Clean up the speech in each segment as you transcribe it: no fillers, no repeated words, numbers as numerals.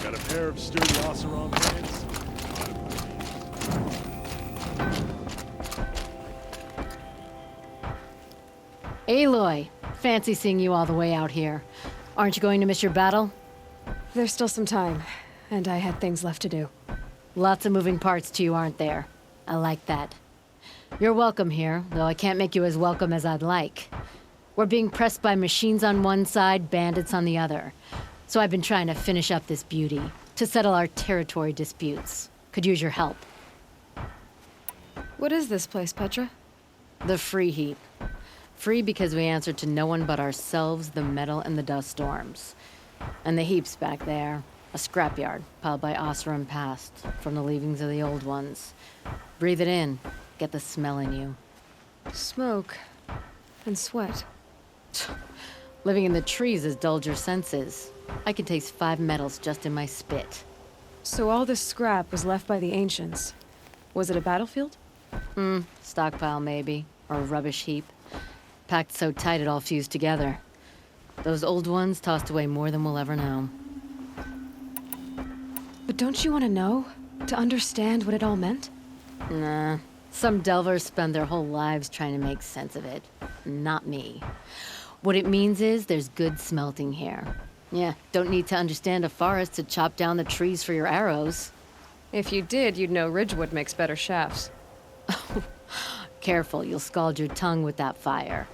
Got a pair of sturdy Oseram hands? Aloy, fancy seeing you all the way out here. Aren't you going to miss your battle? There's still some time, and I had things left to do. Lots of moving parts to you, aren't there? I like that. You're welcome here, though I can't make you as welcome as I'd like. We're being pressed by machines on one side, bandits on the other. So I've been trying to finish up this beauty, to settle our territory disputes. Could use your help. What is this place, Petra? The Free Heap. Free because we answer to no one but ourselves, the metal, and the dust storms. And the heaps back there. A scrapyard, piled by Oseram past, from the leavings of the old ones. Breathe it in. Get the smell in you. Smoke. And sweat. Living in the trees has dulled your senses. I can taste 5 metals just in my spit. So all this scrap was left by the ancients. Was it a battlefield? Stockpile maybe. Or a rubbish heap. Packed so tight it all fused together. Those old ones tossed away more than we'll ever know. But don't you want to know? To understand what it all meant? Nah. Some delvers spend their whole lives trying to make sense of it. Not me. What it means is there's good smelting here. Yeah, don't need to understand a forest to chop down the trees for your arrows. If you did, you'd know Ridgewood makes better shafts. Careful, you'll scald your tongue with that fire.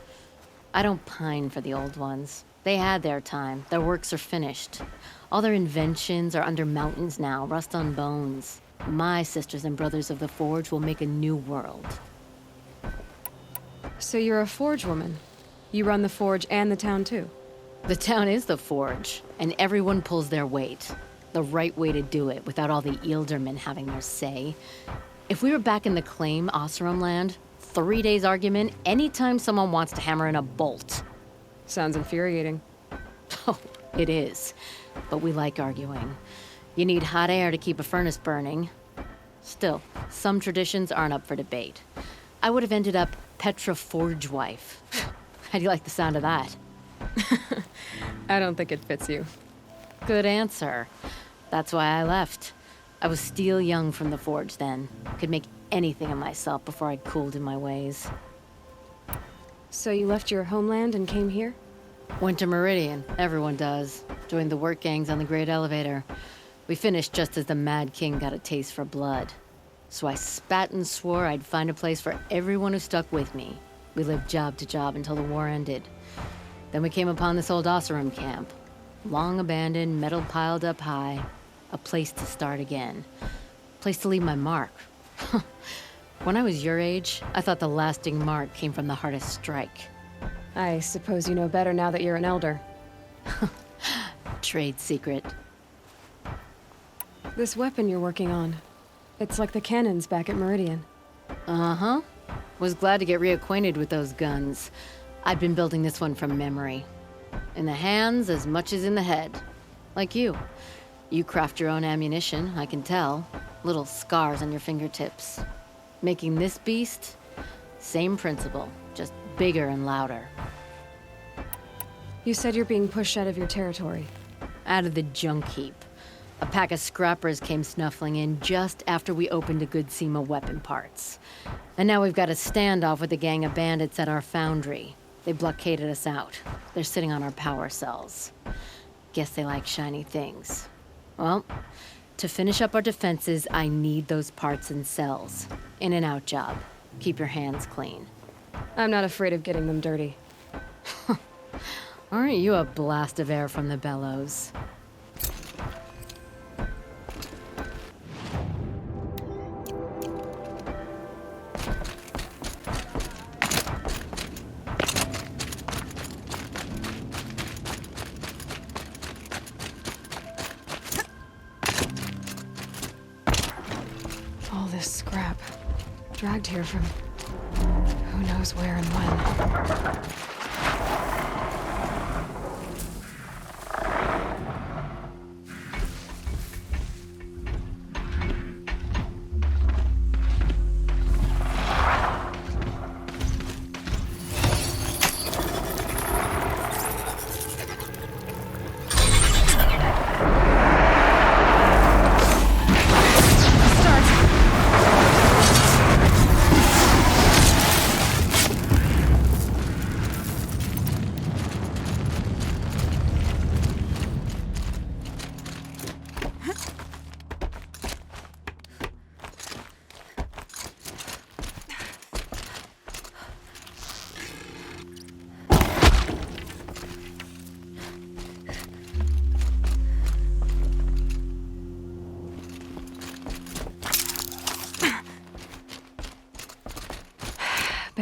I don't pine for the old ones. They had their time. Their works are finished. All their inventions are under mountains now, rust on bones. My sisters and brothers of the Forge will make a new world. So you're a Forge woman. You run the Forge and the town too. The town is the Forge, and everyone pulls their weight. The right way to do it, without all the Eildermen having their say. If we were back in the claim, Oseram land, 3 days argument anytime someone wants to hammer in a bolt. Sounds infuriating. Oh, it is. But we like arguing. You need hot air to keep a furnace burning. Still, some traditions aren't up for debate. I would have ended up Petra Forge wife. How do you like the sound of that? I don't think it fits you. Good answer. That's why I left. I was steel young from the Forge then. Could make anything of myself before I cooled in my ways. So you left your homeland and came here? Went to Meridian. Everyone does. Joined the work gangs on the Great Elevator. We finished just as the Mad King got a taste for blood. So I spat and swore I'd find a place for everyone who stuck with me. We lived job to job until the war ended. Then we came upon this old Oseram camp. Long abandoned, metal piled up high. A place to start again. Place to leave my mark. When I was your age, I thought the lasting mark came from the hardest strike. I suppose you know better now that you're an elder. Trade secret. This weapon you're working on, it's like the cannons back at Meridian. Uh-huh. Was glad to get reacquainted with those guns. I'd been building this one from memory. In the hands as much as in the head. Like you. You craft your own ammunition, I can tell. Little scars on your fingertips. Making this beast, same principle, just bigger and louder. You said you're being pushed out of your territory. Out of the junk heap. A pack of scrappers came snuffling in just after we opened a good seam of weapon parts. And now we've got a standoff with a gang of bandits at our foundry. They blockaded us out. They're sitting on our power cells. Guess they like shiny things. Well, to finish up our defenses, I need those parts and cells. In and out job. Keep your hands clean. I'm not afraid of getting them dirty. Aren't you a blast of air from the bellows? All this scrap. Dragged here from who knows where and when.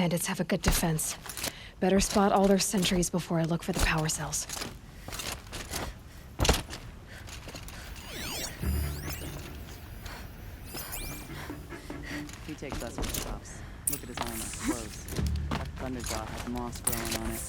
Bandits have a good defense. Better spot all their sentries before I look for the power cells. He takes us with stops. Look at his armor, close. That thunderjaw has moss growing on it.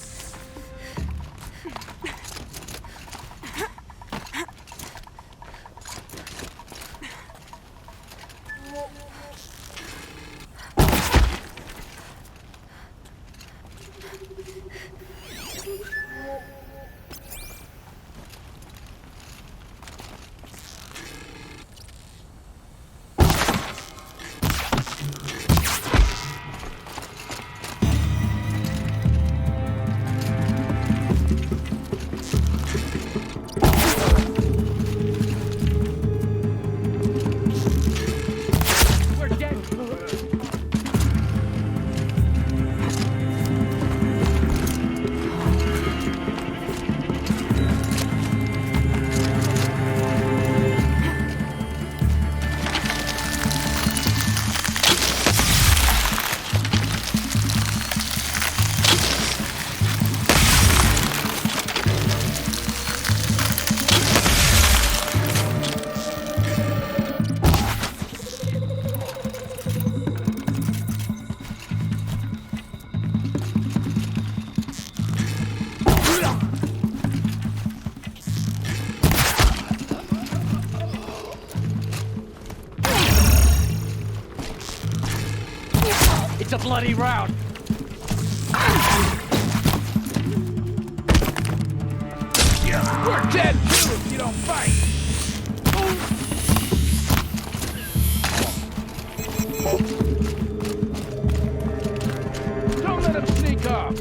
It's a bloody rout! We're dead too if you don't fight! Don't let him sneak up!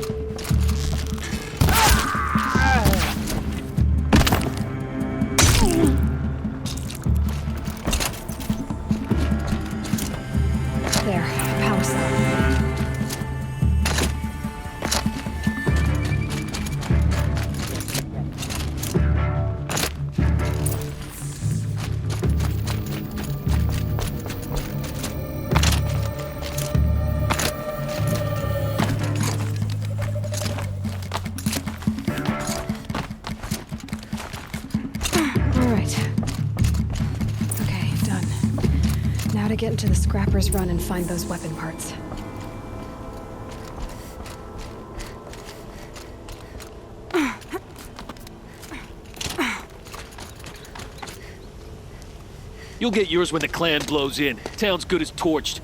There, power cell. Get into the Scrapper's Run and find those weapon parts. You'll get yours when the clan blows in. Town's good as torched.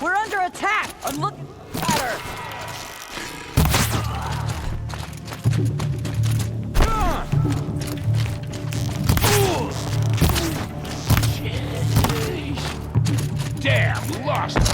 We're under attack! I'm looking at her! Damn, we lost him!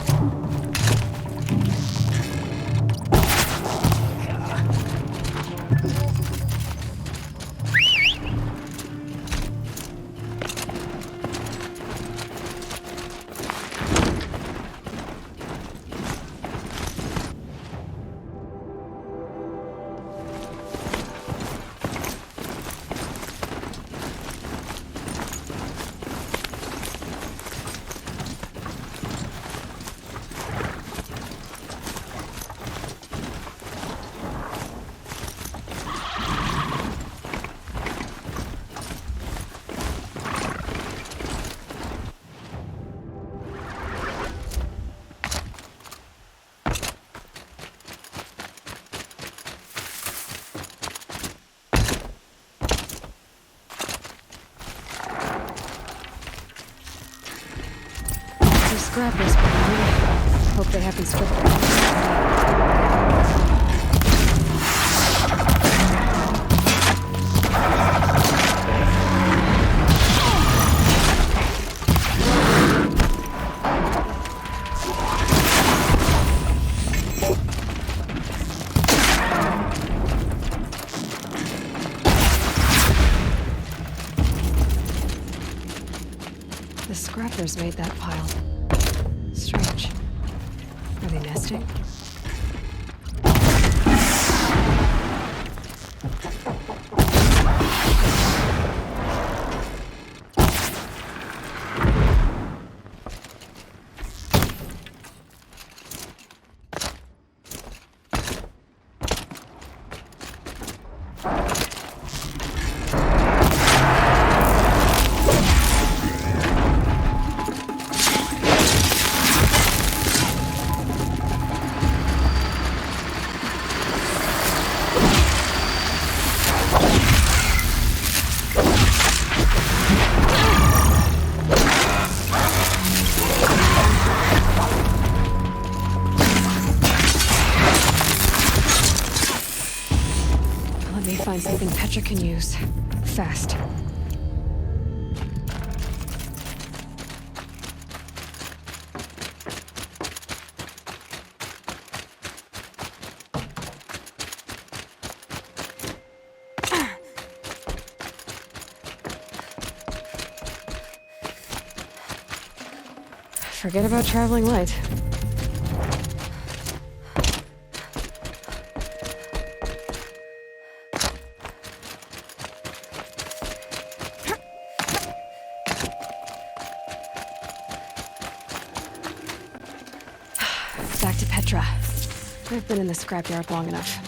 Scrappers, hope they haven't stripped their Panthers made that pile. Strange. Are they nesting? Find something Petra can use. Fast. Forget about traveling light. Back to Petra. I've been in the scrapyard long enough.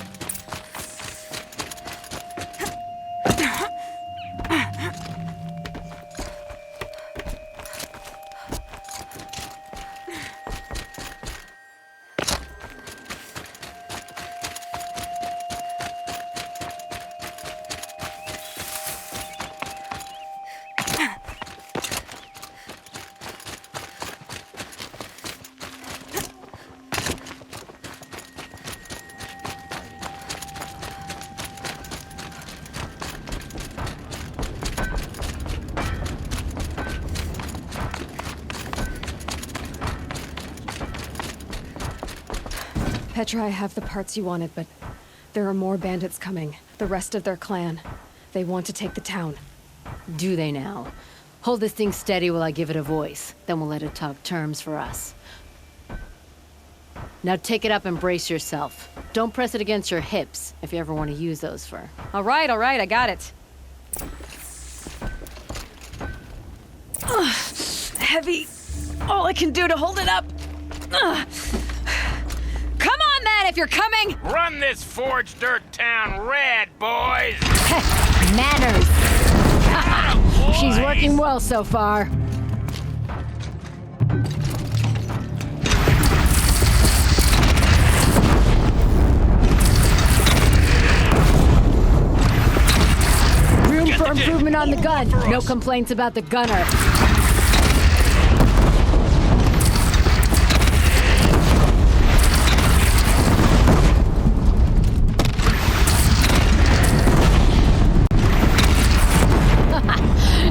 Petra, I have the parts you wanted, but there are more bandits coming. The rest of their clan. They want to take the town. Do they now? Hold this thing steady while I give it a voice. Then we'll let it talk terms for us. Now take it up and brace yourself. Don't press it against your hips, if you ever want to use those for... All right, I got it. Heavy. All I can do to hold it up. Come on, then, if you're coming! Run this forged dirt town red, boys! Manners! She's working well so far. Room for improvement on the gun. No complaints about the gunner.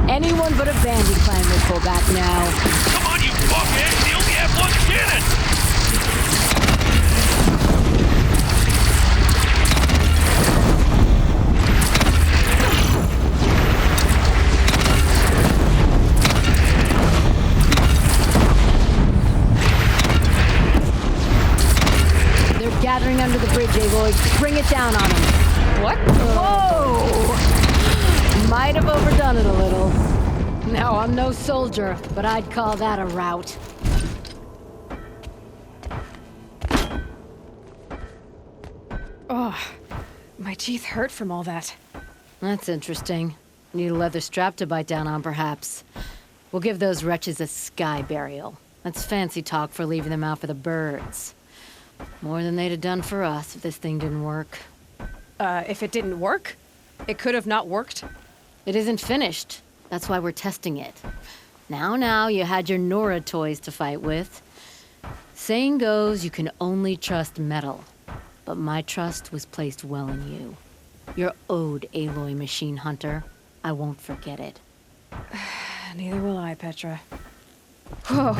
Anyone but a bandit clan will pull back now. Come on, you fuckheads! They only have one cannon! They're gathering under the bridge, Aloy. Bring it down on them. What? Whoa! Might have overdone it a little. Now, I'm no soldier, but I'd call that a rout. Oh, my teeth hurt from all that. That's interesting. Need a leather strap to bite down on, perhaps. We'll give those wretches a sky burial. That's fancy talk for leaving them out for the birds. More than they'd have done for us if this thing didn't work. If it didn't work? It could have not worked? It isn't finished. That's why we're testing it. Now, you had your Nora toys to fight with. Saying goes, you can only trust metal. But my trust was placed well in you. You're owed, Aloy Machine Hunter. I won't forget it. Neither will I, Petra. Whoa.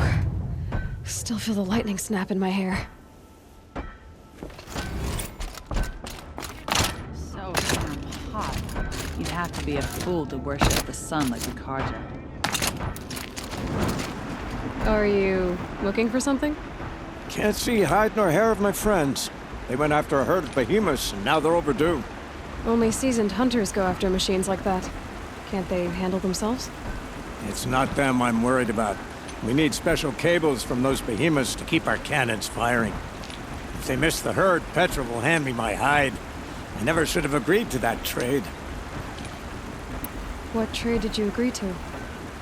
Still feel the lightning snap in my hair. So damn hot. You'd have to be a fool to worship the sun like the Karja. Are you looking for something? Can't see hide nor hair of my friends. They went after a herd of behemoths, and now they're overdue. Only seasoned hunters go after machines like that. Can't they handle themselves? It's not them I'm worried about. We need special cables from those behemoths to keep our cannons firing. If they miss the herd, Petra will hand me my hide. I never should have agreed to that trade. What trade did you agree to?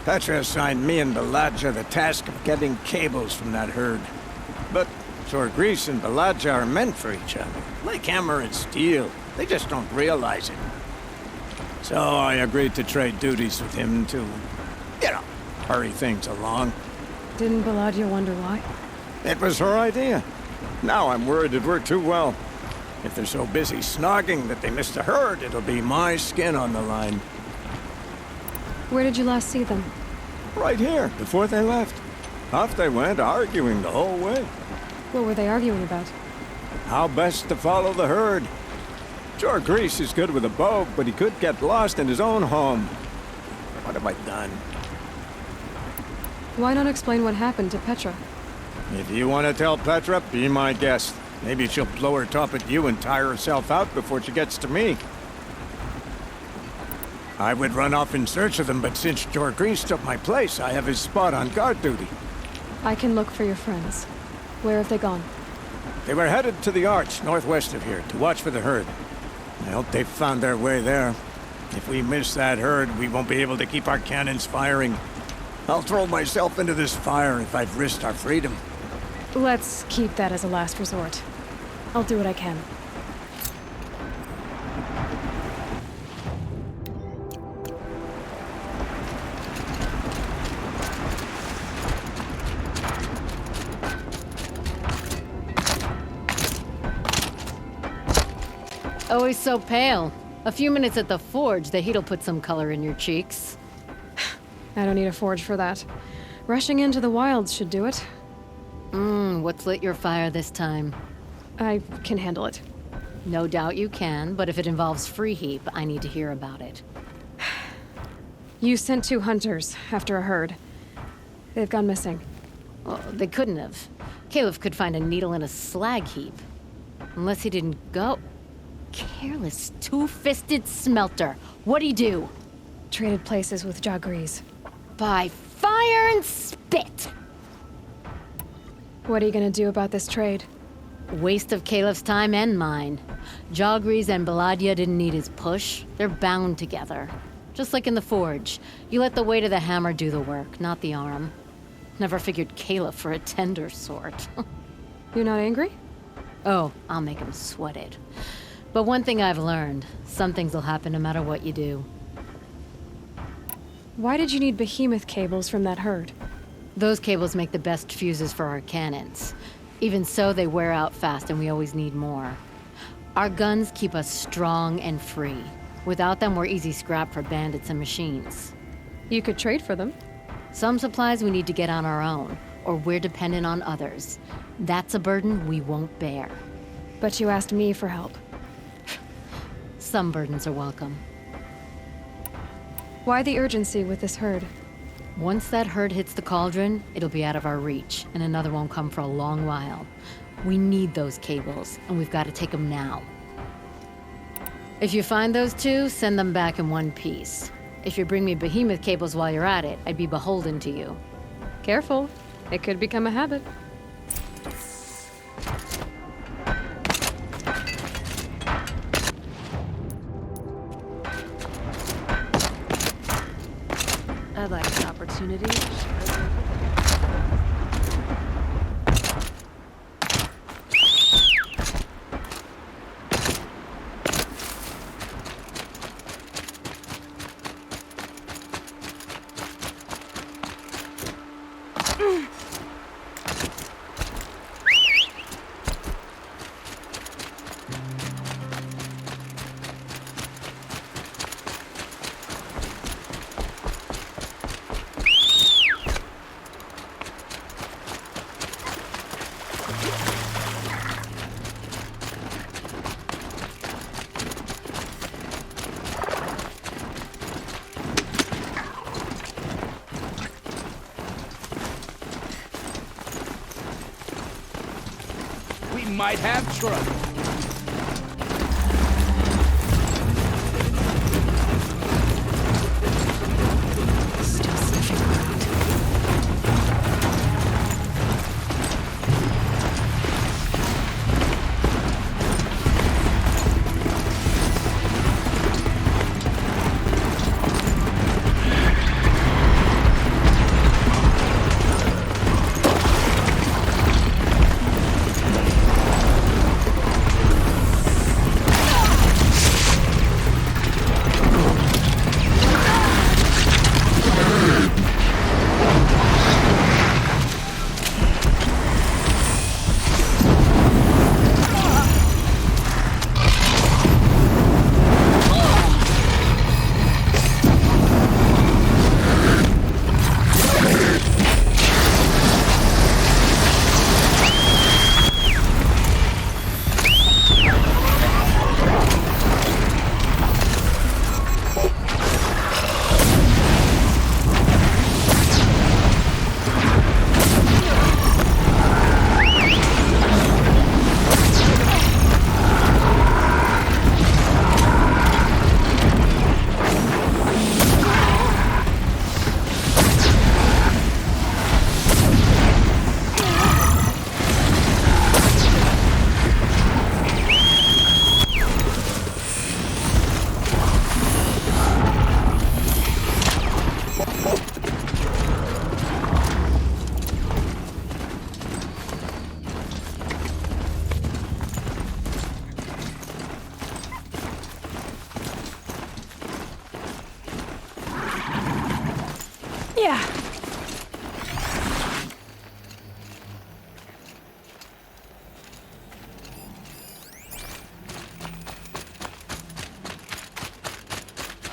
Petra assigned me and Baladja the task of getting cables from that herd. But Grease and Baladja are meant for each other, like hammer and steel. They just don't realize it. So I agreed to trade duties with him to, hurry things along. Didn't Baladja wonder why? It was her idea. Now I'm worried it worked too well. If they're so busy snogging that they missed the herd, it'll be my skin on the line. Where did you last see them? Right here, before they left. Off they went, arguing the whole way. What were they arguing about? How best to follow the herd. Sure, Grease is good with a bow, but he could get lost in his own home. What have I done? Why not explain what happened to Petra? If you want to tell Petra, be my guest. Maybe she'll blow her top at you and tire herself out before she gets to me. I would run off in search of them, but since Grease took my place, I have his spot on guard duty. I can look for your friends. Where have they gone? They were headed to the Arch, northwest of here, to watch for the herd. I hope they've found their way there. If we miss that herd, we won't be able to keep our cannons firing. I'll throw myself into this fire if I've risked our freedom. Let's keep that as a last resort. I'll do what I can. Always so pale. A few minutes at the forge, the heat'll put some color in your cheeks. I don't need a forge for that. Rushing into the wilds should do it. What's lit your fire this time? I can handle it. No doubt you can, but if it involves free Heap, I need to hear about it. You sent 2 hunters after a herd. They've gone missing. Well, they couldn't have. Caliph could find a needle in a slag heap. Unless he didn't go. Careless, two-fisted smelter. What'd he do? Traded places with Jagrees. By fire and spit! What are you gonna do about this trade? Waste of Caliph's time and mine. Jagrees and Baladja didn't need his push. They're bound together. Just like in the forge. You let the weight of the hammer do the work, not the arm. Never figured Caliph for a tender sort. You're not angry? Oh, I'll make him sweat it. But one thing I've learned, some things will happen no matter what you do. Why did you need behemoth cables from that herd? Those cables make the best fuses for our cannons. Even so, they wear out fast and we always need more. Our guns keep us strong and free. Without them, we're easy scrap for bandits and machines. You could trade for them. Some supplies we need to get on our own, or we're dependent on others. That's a burden we won't bear. But you asked me for help. Some burdens are welcome. Why the urgency with this herd? Once that herd hits the cauldron, it'll be out of our reach, and another won't come for a long while. We need those cables, and we've got to take them now. If you find those 2, send them back in one piece. If you bring me behemoth cables while you're at it, I'd be beholden to you. Careful. It could become a habit. I'd like an opportunity. might have trouble. Still sniffing around. Yeah.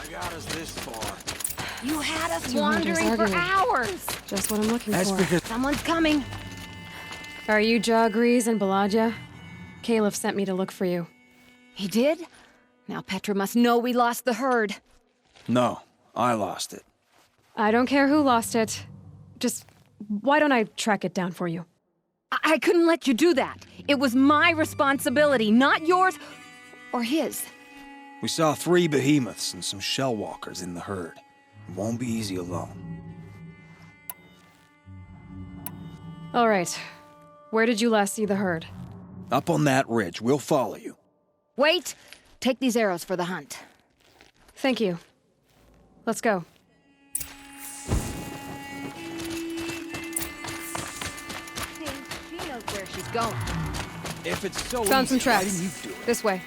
I got us this far. You had us Two hunters wandering for arguing. hours. Just what I'm looking That's for. because Someone's coming. Are you Jagrees and Balaja? Caliph sent me to look for you. He did? Now Petra must know we lost the herd. no, I lost it. I don't care who lost it. Just, why don't I track it down for you? I couldn't let you do that. It was my responsibility, not yours or his. We saw 3 behemoths and some shell walkers in the herd. It won't be easy alone. All right. Where did you last see the herd? Up on that ridge, we'll follow you. Wait! Take these arrows for the hunt. Thank you. Let's go. See, she knows where she's going. If it's so Found some easy, why tracks. didn't you do it? This way.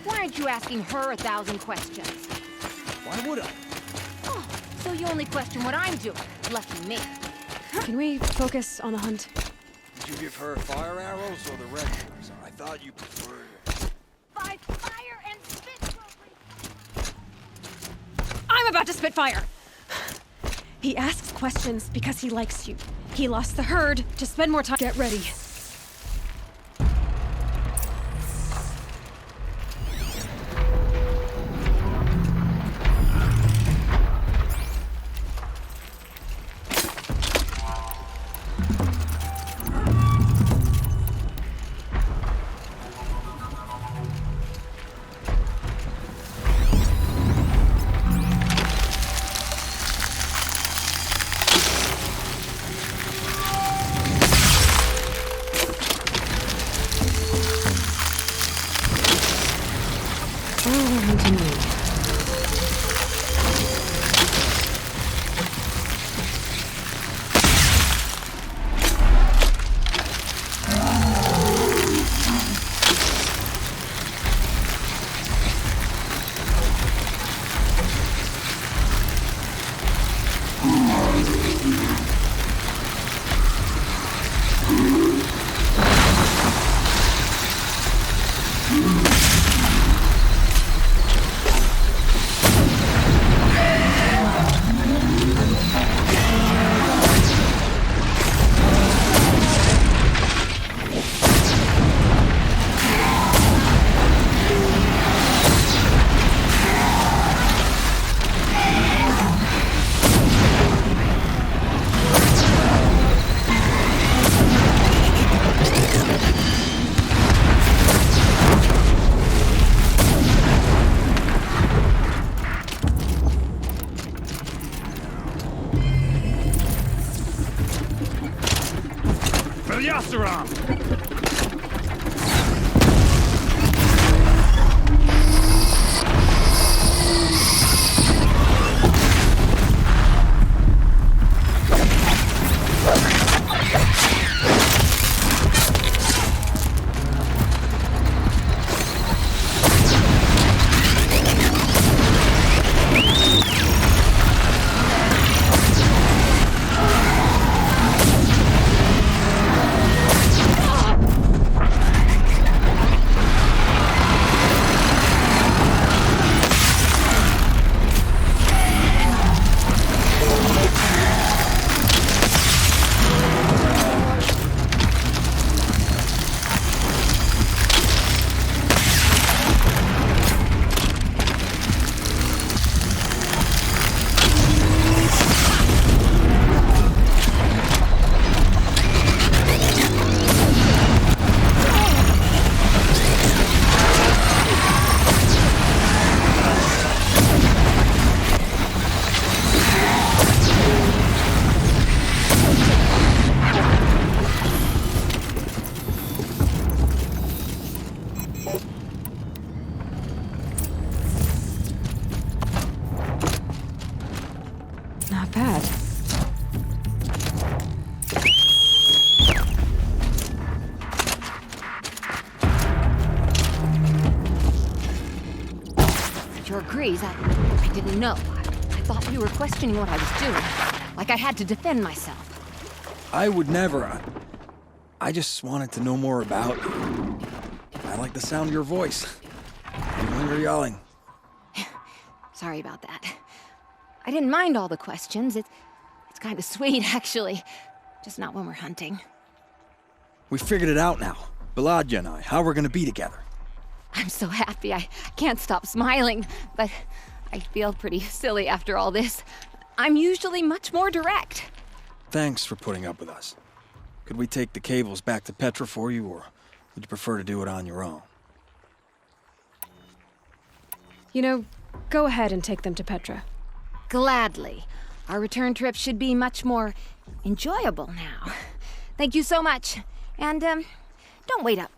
Why aren't you asking her 1,000 questions? Why would I? Oh, so you only question what I'm doing. Lucky me. Can we focus on the hunt? Did you give her fire arrows or the regulars? I thought you preferred it. By fire and spit. I'm about to spit fire! He asks questions because he likes you. He lost the herd to spend more time. Get ready. Petra agrees. I didn't know. I thought you were questioning what I was doing. Like I had to defend myself. I would never. I just wanted to know more about you. I like the sound of your voice. Even when you're yelling. Sorry about that. I didn't mind all the questions. It's kind of sweet, actually. Just not when we're hunting. We figured it out now. Baladja and I, how we're gonna be together. I'm so happy. I can't stop smiling, but I feel pretty silly after all this. I'm usually much more direct. Thanks for putting up with us. Could we take the cables back to Petra for you, or would you prefer to do it on your own? You know, go ahead and take them to Petra. Gladly. Our return trip should be much more enjoyable now. Thank you so much. And, don't wait up.